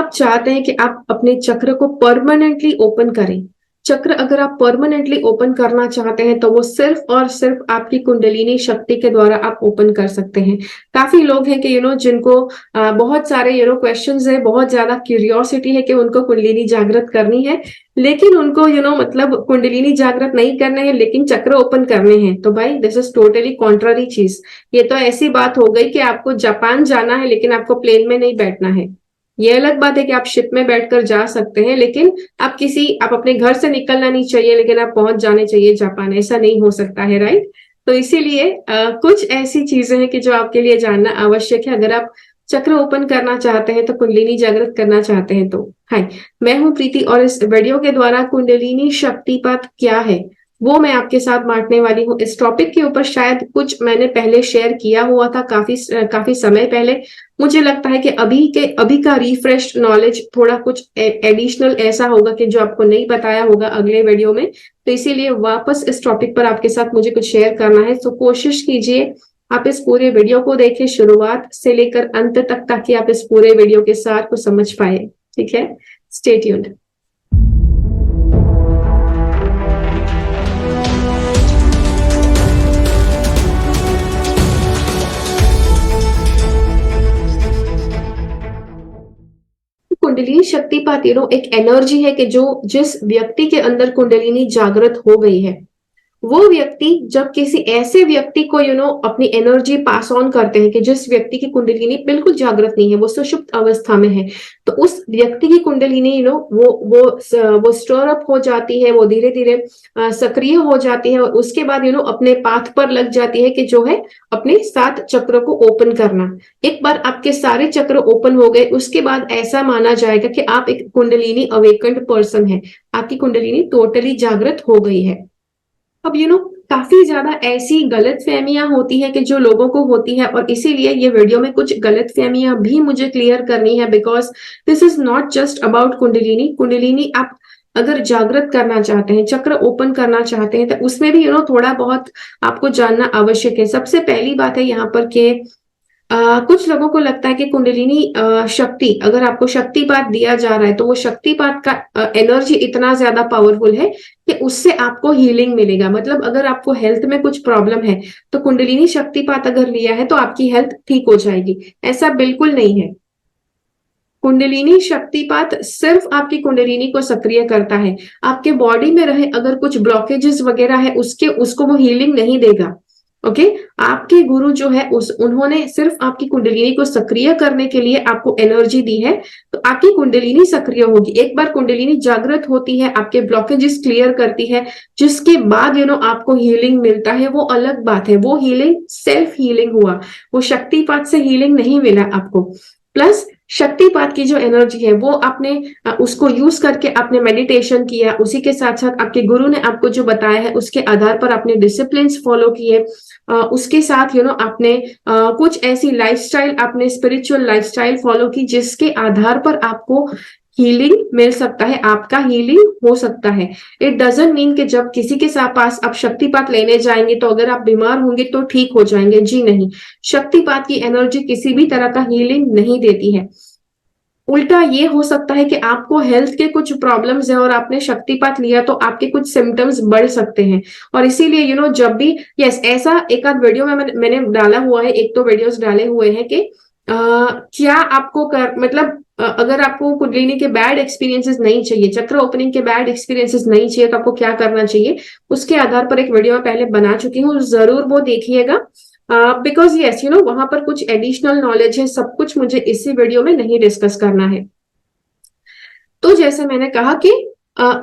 आप चाहते हैं कि आप अपने चक्र को परमानेंटली ओपन करें, चक्र अगर आप परमानेंटली ओपन करना चाहते हैं तो वो सिर्फ और सिर्फ आपकी कुंडलिनी शक्ति के द्वारा आप ओपन कर सकते हैं। काफी लोग हैं कि जिनको बहुत सारे क्वेश्चंस है, बहुत ज्यादा क्यूरियोसिटी है कि उनको कुंडलिनी जागृत करनी है, लेकिन उनको मतलब कुंडलिनी जागृत नहीं करने हैं लेकिन चक्र ओपन करने हैं। तो भाई दिस इज टोटली कॉन्ट्ररी चीज। ये तो ऐसी बात हो गई कि आपको जापान जाना है लेकिन आपको प्लेन में नहीं बैठना है। ये अलग बात है कि आप शिप में बैठकर जा सकते हैं, लेकिन आप अपने घर से निकलना नहीं चाहिए लेकिन आप पहुंच जाने चाहिए जापान, ऐसा नहीं हो सकता है, राइट। तो इसीलिए कुछ ऐसी चीजें हैं कि जो आपके लिए जानना आवश्यक है अगर आप चक्र ओपन करना चाहते हैं, तो कुंडलिनी जागृत करना चाहते हैं तो। हाय, मैं हूं प्रीति और इस वीडियो के द्वारा कुंडलिनी शक्तिपात क्या है वो मैं आपके साथ बांटने वाली हूँ। इस टॉपिक के ऊपर शायद कुछ मैंने पहले शेयर किया हुआ था, काफी समय पहले। मुझे लगता है कि अभी का रिफ्रेश नॉलेज थोड़ा कुछ एडिशनल ऐसा होगा कि जो आपको नहीं बताया होगा अगले वीडियो में, तो इसीलिए वापस इस टॉपिक पर आपके साथ मुझे कुछ शेयर करना है। तो कोशिश कीजिए आप इस पूरे वीडियो को देखें शुरुआत से लेकर अंत तक, ताकि आप इस पूरे वीडियो के सार को समझ पाए। ठीक है, स्टे ट्यून्ड। कुंडलिनी शक्तिपात एक एनर्जी है कि जिस व्यक्ति के अंदर कुंडलिनी जागृत हो गई है, वो व्यक्ति जब किसी ऐसे व्यक्ति को अपनी एनर्जी पास ऑन करते हैं कि जिस व्यक्ति की कुंडलिनी बिल्कुल जागृत नहीं है, वो सुषुप्त अवस्था में है, तो उस व्यक्ति की कुंडलिनी वो स्टोर अप हो जाती है, वो धीरे धीरे सक्रिय हो जाती है और उसके बाद अपने पाथ पर लग जाती है कि जो है अपने 7 चक्र को ओपन करना। एक बार आपके सारे चक्र ओपन हो गए उसके बाद ऐसा माना जाएगा कि आप एक कुंडलिनी अवेकन्ड पर्सन है, आपकी कुंडलिनी टोटली जागृत हो गई है। अब काफी ज्यादा ऐसी गलत फहमियां होती है कि जो लोगों को होती है, और इसीलिए ये वीडियो में कुछ गलत फहमियां भी मुझे क्लियर करनी है, because this is not just about kundalini. Kundalini आप अगर जागृत करना चाहते हैं, चक्र ओपन करना चाहते हैं, तो उसमें भी थोड़ा बहुत आपको जानना आवश्यक है। सबसे पहली बात है यहाँ पर कि कुछ लोगों को लगता है कि कुंडलिनी शक्ति, अगर आपको शक्तिपात दिया जा रहा है तो वो शक्तिपात का एनर्जी इतना ज्यादा पावरफुल है कि उससे आपको हीलिंग मिलेगा। मतलब अगर आपको हेल्थ में कुछ प्रॉब्लम है तो कुंडलिनी शक्तिपात अगर लिया है तो आपकी हेल्थ ठीक हो जाएगी, ऐसा बिल्कुल नहीं है। कुंडलिनी शक्तिपात सिर्फ आपकी कुंडलिनी को सक्रिय करता है, आपके बॉडी में रहे अगर कुछ ब्लॉकेजेस वगैरह है उसको वो हीलिंग नहीं देगा। ओके, आपके गुरु जो है उन्होंने सिर्फ आपकी कुंडलिनी को सक्रिय करने के लिए आपको एनर्जी दी है, तो आपकी कुंडलिनी सक्रिय होगी। एक बार कुंडलिनी जागृत होती है, आपके ब्लॉकेजेस क्लियर करती है, जिसके बाद आपको हीलिंग मिलता है, वो अलग बात है। वो हीलिंग सेल्फ हीलिंग हुआ, वो शक्तिपात से हीलिंग नहीं मिला आपको। प्लस शक्तिपात की जो एनर्जी है वो आपने उसको यूज करके आपने मेडिटेशन किया, उसी के साथ साथ आपके गुरु ने आपको जो बताया है उसके आधार पर आपने डिसिप्लिन फॉलो किए, उसके साथ आपने कुछ ऐसी लाइफस्टाइल, आपने स्पिरिचुअल लाइफस्टाइल फॉलो की जिसके आधार पर आपको हीलिंग मिल सकता है, आपका हीलिंग हो सकता है। इट डजंट मीन कि जब किसी के साथ पास आप शक्तिपात लेने जाएंगे तो अगर आप बीमार होंगे तो ठीक हो जाएंगे, जी नहीं। शक्तिपात की एनर्जी किसी भी तरह का हीलिंग नहीं देती है। उल्टा ये हो सकता है कि आपको हेल्थ के कुछ प्रॉब्लम्स है और आपने शक्तिपात लिया तो आपके कुछ सिम्टम्स बढ़ सकते हैं। और इसीलिए जब भी ऐसा एक आध वीडियो में मैंने डाला हुआ है, एक तो वीडियोस डाले हुए हैं कि क्या आपको मतलब अगर आपको कुंडलिनी के बैड एक्सपीरियंसेस नहीं चाहिए, चक्र ओपनिंग के बैड एक्सपीरियंसेस नहीं चाहिए, तो आपको क्या करना चाहिए उसके आधार पर एक वीडियो में पहले बना चुकी हूँ, जरूर वो देखिएगा। बिकॉज यस वहां पर कुछ एडिशनल नॉलेज है, सब कुछ मुझे इसी वीडियो में नहीं डिस्कस करना है। तो जैसे मैंने कहा कि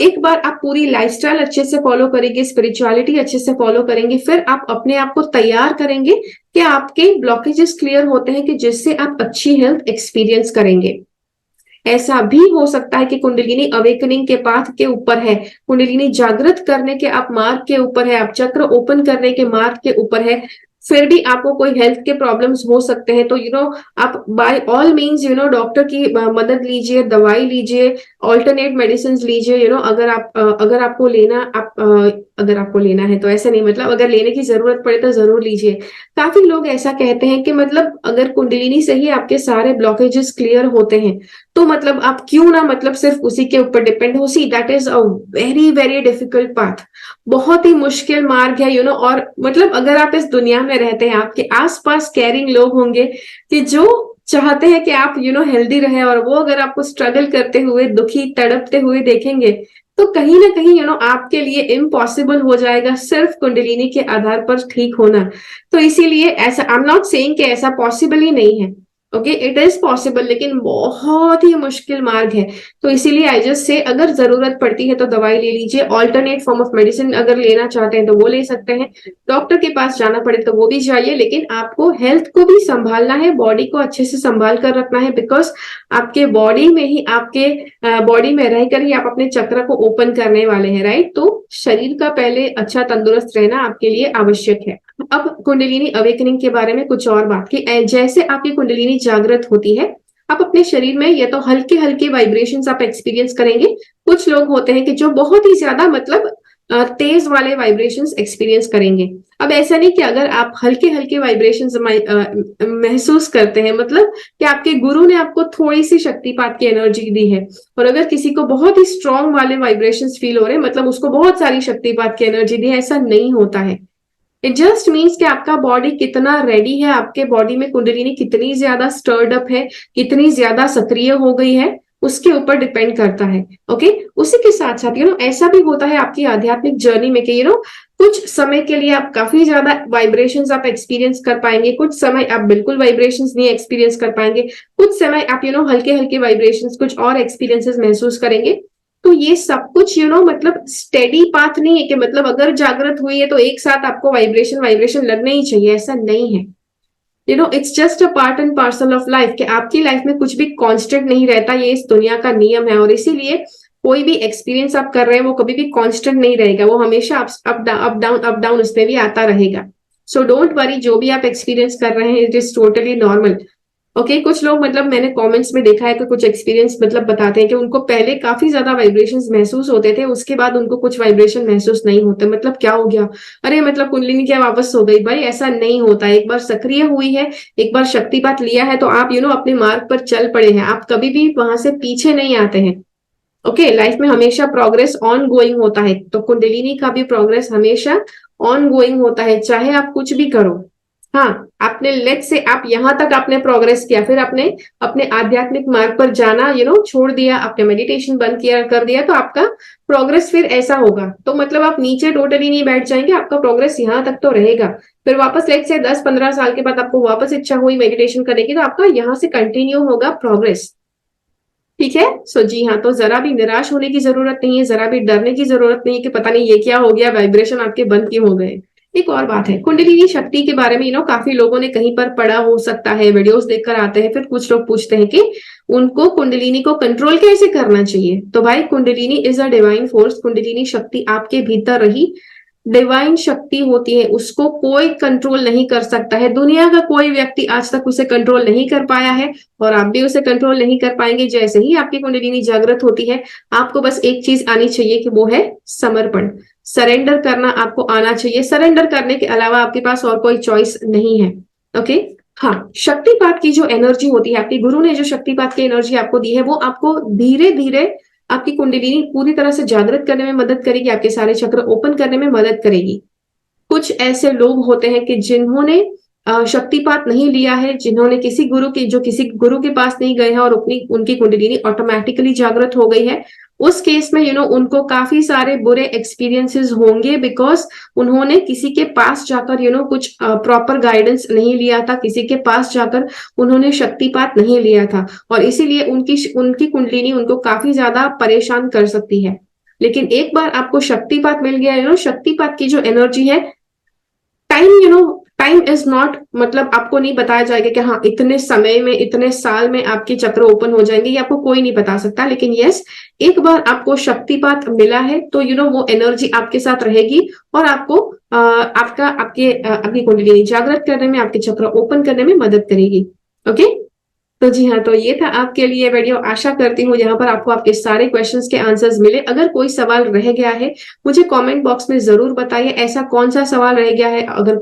एक बार आप पूरी लाइफस्टाइल अच्छे से फॉलो करेंगे, स्पिरिचुअलिटी अच्छे से फॉलो करेंगे, फिर आप अपने आप को तैयार करेंगे कि आपके ब्लॉकेजेस क्लियर होते हैं कि जिससे आप अच्छी हेल्थ एक्सपीरियंस करेंगे। ऐसा भी हो सकता है कि कुंडलिनी अवेकनिंग के पाथ के ऊपर है, कुंडलिनी जागृत करने के आप मार्ग के ऊपर है, आप चक्र ओपन करने के मार्ग के ऊपर है, फिर भी आपको कोई हेल्थ के प्रॉब्लम्स हो सकते हैं, तो आप बाय ऑल मीन्स डॉक्टर की मदद लीजिए, दवाई लीजिए, ऑल्टरनेट मेडिसिन लीजिए। अगर आपको अगर आपको लेना है तो, ऐसा नहीं, मतलब अगर लेने की जरूरत पड़े तो जरूर लीजिए। काफी लोग ऐसा कहते हैं कि मतलब अगर कुंडलिनी से ही आपके सारे ब्लॉकेजेस क्लियर होते हैं तो मतलब आप क्यों ना मतलब सिर्फ उसी के ऊपर डिपेंड हो। See that is a very very difficult path, बहुत ही मुश्किल मार्ग है और मतलब अगर आप इस दुनिया में रहते हैं, आपके आसपास केयरिंग लोग होंगे कि जो चाहते हैं कि आप हेल्दी रहे, और वो अगर आपको स्ट्रगल करते हुए, दुखी तड़पते हुए देखेंगे तो कहीं ना कहीं आपके लिए इम्पॉसिबल हो जाएगा सिर्फ कुंडलिनी के आधार पर ठीक होना। तो इसीलिए ऐसा, आई एम नॉट सेइंग कि ऐसा पॉसिबल ही नहीं है, ओके, इट इज पॉसिबल, लेकिन बहुत ही मुश्किल मार्ग है। तो इसीलिए आई जस्ट से अगर जरूरत पड़ती है तो दवाई ले लीजिए, ऑल्टरनेट फॉर्म ऑफ मेडिसिन अगर लेना चाहते हैं तो वो ले सकते हैं, डॉक्टर के पास जाना पड़े तो वो भी जाइए, लेकिन आपको हेल्थ को भी संभालना है, बॉडी को अच्छे से संभाल कर रखना है, बिकॉज आपके बॉडी में ही, आपके बॉडी में रहकर ही आप अपने चक्र को ओपन करने वाले हैं, राइट। तो शरीर का पहले अच्छा तंदुरुस्त रहना आपके लिए आवश्यक है। अब कुंडलिनी अवेकनिंग के बारे में कुछ और बात की, जैसे आपकी कुंडलिनी जागृत होती है, आप अपने शरीर में ये तो हल्के हल्के वाइब्रेशंस आप एक्सपीरियंस करेंगे। कुछ लोग होते हैं कि जो बहुत ही ज्यादा मतलब तेज वाले वाइब्रेशंस एक्सपीरियंस करेंगे। अब ऐसा नहीं कि अगर आप हल्के हल्के वाइब्रेशंस महसूस करते हैं, मतलब कि आपके गुरु ने आपको थोड़ी सी शक्तिपात की एनर्जी दी है, और अगर किसी को बहुत ही स्ट्रांग वाले वाइब्रेशंस फील हो रहे हैं, मतलब उसको बहुत सारी शक्तिपात की एनर्जी दी है, ऐसा नहीं होता है। इट जस्ट मीन्स कि आपका बॉडी कितना रेडी है, आपके बॉडी में कुंडलिनी कितनी ज्यादा स्टर्ड अप है, कितनी ज्यादा सक्रिय हो गई है, उसके ऊपर डिपेंड करता है। ओके, उसी के साथ साथ ऐसा भी होता है आपकी आध्यात्मिक जर्नी में कि कुछ समय के लिए आप काफी ज्यादा वाइब्रेशंस आप एक्सपीरियंस कर पाएंगे, कुछ समय आप बिल्कुल वाइब्रेशंस नहीं एक्सपीरियंस कर पाएंगे, कुछ समय आप हल्के हल्के वाइब्रेशंस, कुछ और एक्सपीरियंसेस महसूस करेंगे। तो ये सब कुछ मतलब स्टेडी पाथ नहीं है कि मतलब अगर जागृत हुई है तो एक साथ आपको वाइब्रेशन वाइब्रेशन लगने ही चाहिए, ऐसा नहीं है। It's just a part and parcel of life, कि आपकी लाइफ में कुछ भी कांस्टेंट नहीं रहता, ये इस दुनिया का नियम है। और इसीलिए कोई भी एक्सपीरियंस आप कर रहे हैं वो कभी भी कांस्टेंट नहीं रहेगा, वो हमेशा अप डाउन उसमें भी आता रहेगा। सो डोंट वरी, जो भी आप एक्सपीरियंस कर रहे हैं it is totally normal. Okay, कुछ लोग मतलब मैंने कमेंट्स में देखा है कि कुछ एक्सपीरियंस मतलब बताते हैं कि उनको पहले काफी ज्यादा वाइब्रेशंस महसूस होते थे, उसके बाद उनको कुछ वाइब्रेशन महसूस नहीं होते, मतलब क्या हो गया, अरे मतलब कुंडलिनी क्या वापस हो गई? भाई ऐसा नहीं होता, एक बार सक्रिय हुई है, एक बार शक्तिपात लिया है तो आप अपने मार्ग पर चल पड़े हैं, आप कभी भी वहां से पीछे नहीं आते हैं। ओके, लाइफ में हमेशा प्रोग्रेस ऑन गोइंग होता है, तो कुंडलिनी का भी प्रोग्रेस हमेशा ऑन गोइंग होता है, चाहे आप कुछ भी करो। हाँ, आपने लेट से आप यहां तक आपने प्रोग्रेस किया, फिर आपने अपने आध्यात्मिक मार्ग पर जाना छोड़ दिया, आपने मेडिटेशन बंद किया कर दिया, तो आपका प्रोग्रेस फिर ऐसा होगा, तो मतलब आप नीचे टोटली नहीं बैठ जाएंगे, आपका प्रोग्रेस यहाँ तक तो रहेगा। फिर वापस लेट से 10-15 साल के बाद आपको वापस इच्छा हुई मेडिटेशन करने की, तो आपका यहाँ से कंटिन्यू होगा प्रोग्रेस। ठीक है, सो जी हाँ, तो जरा भी निराश होने की जरूरत नहीं है, जरा भी डरने की जरूरत नहीं है कि पता नहीं ये क्या हो गया, वाइब्रेशन आपके बंद क्यों हो गए। एक और बात है, कुंडलिनी शक्ति के बारे में काफी लोगों ने कहीं पर पढ़ा हो सकता है, वीडियोस देखकर आते हैं, फिर कुछ लोग पूछते हैं कि उनको कुंडलिनी को कंट्रोल कैसे करना चाहिए। तो भाई, kundalini is a divine force, kundalini शक्ति आपके भीतर रही डिवाइन शक्ति होती है, उसको कोई कंट्रोल नहीं कर सकता है, दुनिया का कोई व्यक्ति आज तक उसे कंट्रोल नहीं कर पाया है, और आप भी उसे कंट्रोल नहीं कर पाएंगे। जैसे ही आपकी कुंडलिनी जागृत होती है, आपको बस एक चीज आनी चाहिए कि वो है समर्पण, सरेंडर करना आपको आना चाहिए, सरेंडर करने के अलावा आपके पास और कोई चॉइस नहीं है। ओके, हाँ, शक्तिपात की जो एनर्जी होती है, आपके गुरु ने जो शक्तिपात की एनर्जी आपको दी है, वो आपको धीरे धीरे आपकी कुंडलिनी पूरी तरह से जागृत करने में मदद करेगी, आपके सारे चक्र ओपन करने में मदद करेगी। कुछ ऐसे लोग होते हैं कि जिन्होंने शक्तिपात नहीं लिया है, जिन्होंने किसी गुरु के पास नहीं गए हैं और अपनी उनकी कुंडलिनी ऑटोमेटिकली जागृत हो गई है, उस केस में उनको काफी सारे बुरे एक्सपीरियंसेस होंगे, बिकॉज उन्होंने किसी के पास जाकर कुछ प्रॉपर गाइडेंस नहीं लिया था, किसी के पास जाकर उन्होंने शक्तिपात नहीं लिया था, और इसीलिए उनकी कुंडलिनी उनको काफी ज्यादा परेशान कर सकती है। लेकिन एक बार आपको शक्तिपात मिल गया, शक्तिपात की जो एनर्जी है, टाइम इज नॉट, मतलब आपको नहीं बताया जाएगा कि हाँ इतने समय में, इतने साल में आपके चक्र ओपन हो जाएंगे, ये आपको कोई नहीं बता सकता। लेकिन यस, एक बार आपको शक्तिपात मिला है तो वो एनर्जी आपके साथ रहेगी, और आपको आपकी कुंडलिनी जागृत करने में, आपके चक्र ओपन करने में मदद करेगी। ओके, तो जी हाँ, तो ये था आपके लिए वीडियो। आशा करती हूँ यहाँ पर आपको आपके सारे क्वेश्चंस के आंसर्स मिले। अगर कोई सवाल रह गया है, मुझे कमेंट बॉक्स में ज़रूर बताइए, ऐसा कौन-सा सवाल रह गया है। अगर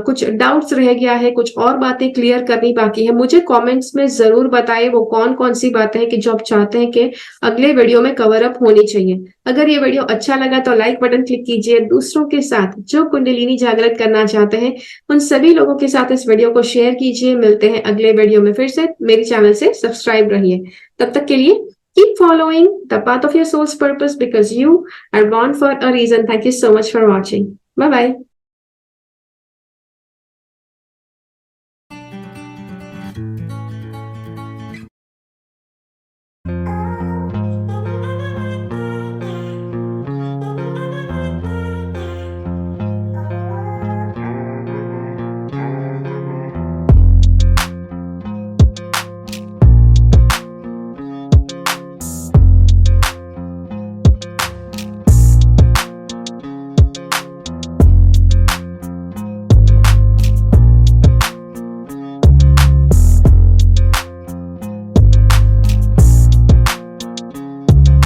कुछ डाउट्स रह गया है, कुछ और बातें क्लियर करनी बाकी है, मुझे कमेंट्स में ज़रूर बताइए वो कौन-कौन सी बातें हैं कि जो आप चाहते हैं कि अगले वीडियो में कवर अप होनी चाहिए। अगर ये वीडियो अच्छा लगा तो लाइक बटन क्लिक कीजिए। दूसरों के साथ जो कुंडलिनी जागृत करना चाहते हैं, उन सभी लोगों के साथ इस वीडियो को शेयर कीजिए। मिलते हैं अगले वीडियो में फिर से। मेरे चैनल से सब्सक्राइब रहिए। तब तक के लिए keep following the path of your soul's purpose because you are born for a reason. Thank you so much for watching. Bye bye.